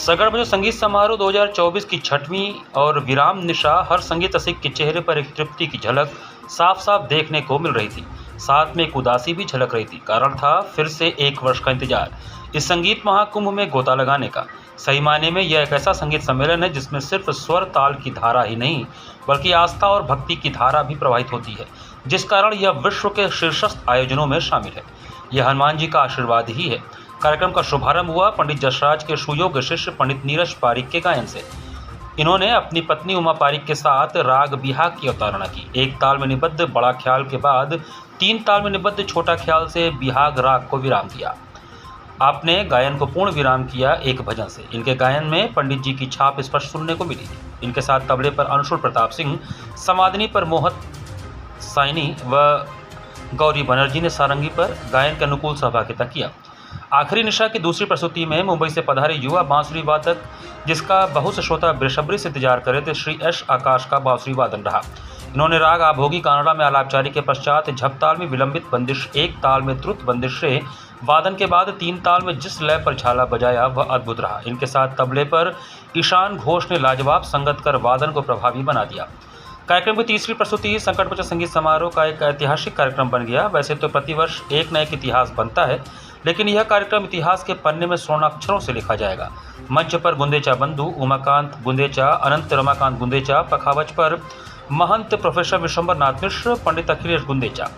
सगड़ बजो संगीत समारोह 2024 की छठवीं और विराम निशा हर संगीत रसिक के चेहरे पर एक तृप्ति की झलक साफ साफ देखने को मिल रही थी। साथ में एक उदासी भी झलक रही थी। कारण था फिर से एक वर्ष का इंतजार, इस संगीत महाकुंभ में गोता लगाने का। सही मायने में यह एक ऐसा संगीत सम्मेलन है जिसमें सिर्फ स्वर ताल की धारा ही नहीं बल्कि आस्था और भक्ति की धारा भी प्रवाहित होती है, जिस कारण यह विश्व के शीर्षस्थ आयोजनों में शामिल है। यह हनुमान जी का आशीर्वाद ही है। कार्यक्रम का शुभारंभ हुआ पंडित जसराज के सुयोग्य शिष्य पंडित नीरज पारिक के गायन से। इन्होंने अपनी पत्नी उमा पारिक के साथ राग बिहाग की अवतारणा की। एक ताल में निबद्ध बड़ा ख्याल के बाद 3 ताल में निबद्ध छोटा ख्याल से बिहाग राग को विराम दिया। आपने गायन को पूर्ण विराम किया एक भजन से। इनके गायन में पंडित जी की छाप स्पष्ट सुनने को मिली। इनके साथ तबले पर अंशुल प्रताप सिंह, समादनी पर मोहत साइनी व गौरी बनर्जी ने सारंगी पर गायन के अनुकूल सहभागिता किया। आखिरी निशा की दूसरी प्रस्तुति में मुंबई से पधारे युवा बांसुरी वादक, जिसका बहुत से श्रोता बेसब्री से इंतजार कर रहे थे, श्री एस आकाश का बांसुरी वादन रहा। इन्होंने राग आभोगी कानड़ा में आलापचारी के पश्चात झपताल में विलंबित बंदिश, एक ताल में द्रुत बंदिश से वादन के बाद 3 ताल में जिस लय पर छाला बजाया वह अद्भुत रहा। इनके साथ तबले पर ईशान घोष ने लाजवाब संगत कर वादन को प्रभावी बना दिया। कार्यक्रम की तीसरी प्रस्तुति संकट बचा संगीत समारोह का एक ऐतिहासिक कार्यक्रम बन गया। वैसे तो प्रतिवर्ष एक न एक इतिहास बनता है, लेकिन यह कार्यक्रम इतिहास के पन्ने में स्वर्णाक्षरों से लिखा जाएगा। मंच पर गुंदेचा बंधु उमाकांत गुंदेचा, अनंत रमाकांत गुंदेचा, पखावज पर महंत प्रोफेसर विश्वंभर नाथ मिश्र, पंडित अखिलेश गुंदेचा।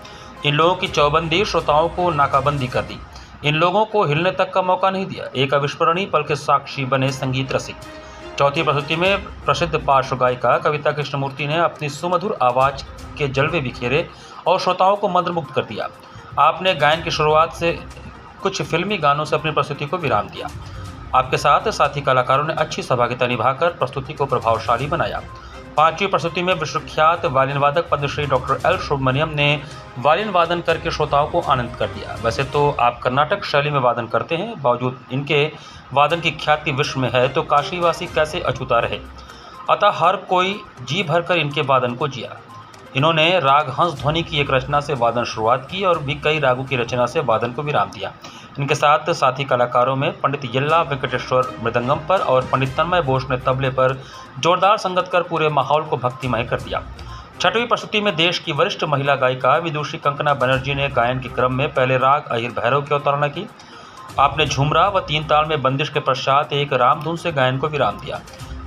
इन लोगों की चौबंदी श्रोताओं को नाकाबंदी कर दी। इन लोगों को हिलने तक का मौका नहीं दिया। एक अविस्मरणीय पल के साक्षी बने संगीत रसिक। चौथी प्रस्तुति में प्रसिद्ध पार्श्व गायिका कविता कृष्णमूर्ति ने अपनी सुमधुर आवाज़ के जलवे बिखेरे और श्रोताओं को मंत्रमुग्ध कर दिया। आपने गायन की शुरुआत से कुछ फिल्मी गानों से अपनी प्रस्तुति को विराम दिया। आपके साथ साथी कलाकारों ने अच्छी सहभागिता निभाकर प्रस्तुति को प्रभावशाली बनाया। 5वीं प्रस्तुति में विश्वख्यात वायलिन वादक पद्मश्री डॉक्टर एल सुब्रमण्यम ने वायलिन वादन करके श्रोताओं को आनंद कर दिया। वैसे तो आप कर्नाटक शैली में वादन करते हैं, बावजूद इनके वादन की ख्याति विश्व में है तो काशीवासी कैसे अछूता रहे। अतः हर कोई जी भरकर इनके वादन को जिया। इन्होंने राग हंस ध्वनि की एक रचना से वादन शुरुआत की और भी कई रागों की रचना से वादन को विराम दिया। इनके साथ साथी कलाकारों में पंडित यल्ला वेंकटेश्वर मृदंगम पर और पंडित तन्मय बोस ने तबले पर जोरदार संगत कर पूरे माहौल को भक्तिमय कर दिया। 6वीं प्रस्तुति में देश की वरिष्ठ महिला गायिका विदुषी कंकना बनर्जी ने गायन के क्रम में पहले राग अहिर भैरव की अवतारणा की। आपने झुमरा व 3 ताल में बंदिश के पश्चात एक रामधुन से गायन को विराम दिया।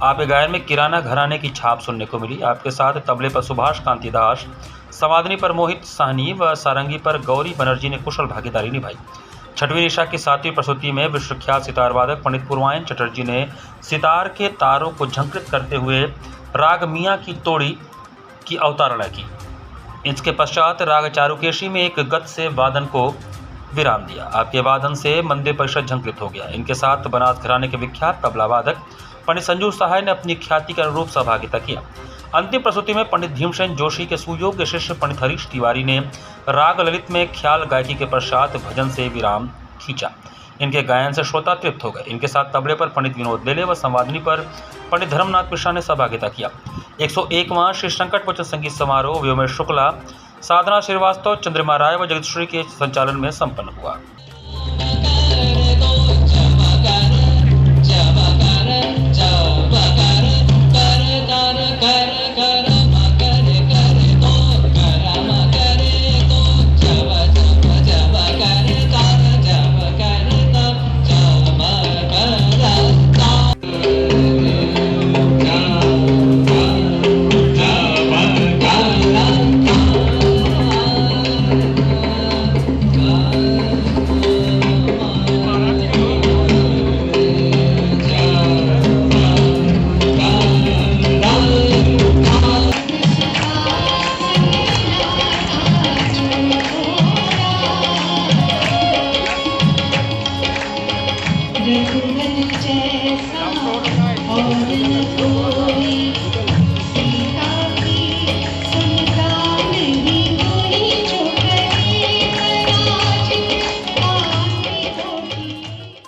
आपके गायन में किराना घराने की छाप सुनने को मिली। आपके साथ तबले पर सुभाष कांति दास, समादनी पर मोहित साहनी व सारंगी पर गौरी बनर्जी ने कुशल भागीदारी निभाई। 6वीं निशा की 7वीं प्रस्तुति में विश्वख्यात सितार वादक पंडित पूर्वायन चटर्जी ने सितार के तारों को झंकृत करते हुए राग मियाँ की तोड़ी की अवतारणा की। इसके पश्चात राग चारुकेशी में एक गत से वादन को विराम दिया। आपके वादन से मंदिर परिषद झंकृत हो गया। इनके साथ बनास घराने के विख्यात तबला वादक पंडित संजू सहाय ने अपनी ख्याति के अनुरूप सहभागिता किया। अंतिम प्रस्तुति में पंडित भीमसेन जोशी के सुयोग्य शिष्य पंडित हरीश तिवारी ने राग ललित में ख्याल गायकी के पश्चात भजन से विराम खींचा। इनके गायन से श्रोता तृप्त हो गए। इनके साथ तबले पर पंडित विनोद लेले व संवादनी पर पंडित धर्मनाथ मिश्रा ने सहभागिता किया। 101वां श्री संकट मोचन संगीत समारोह व्योमेश शुक्ला, साधना श्रीवास्तव, चंद्रिमा राय व जगदीश्वरी के संचालन में संपन्न हुआ। जैसा और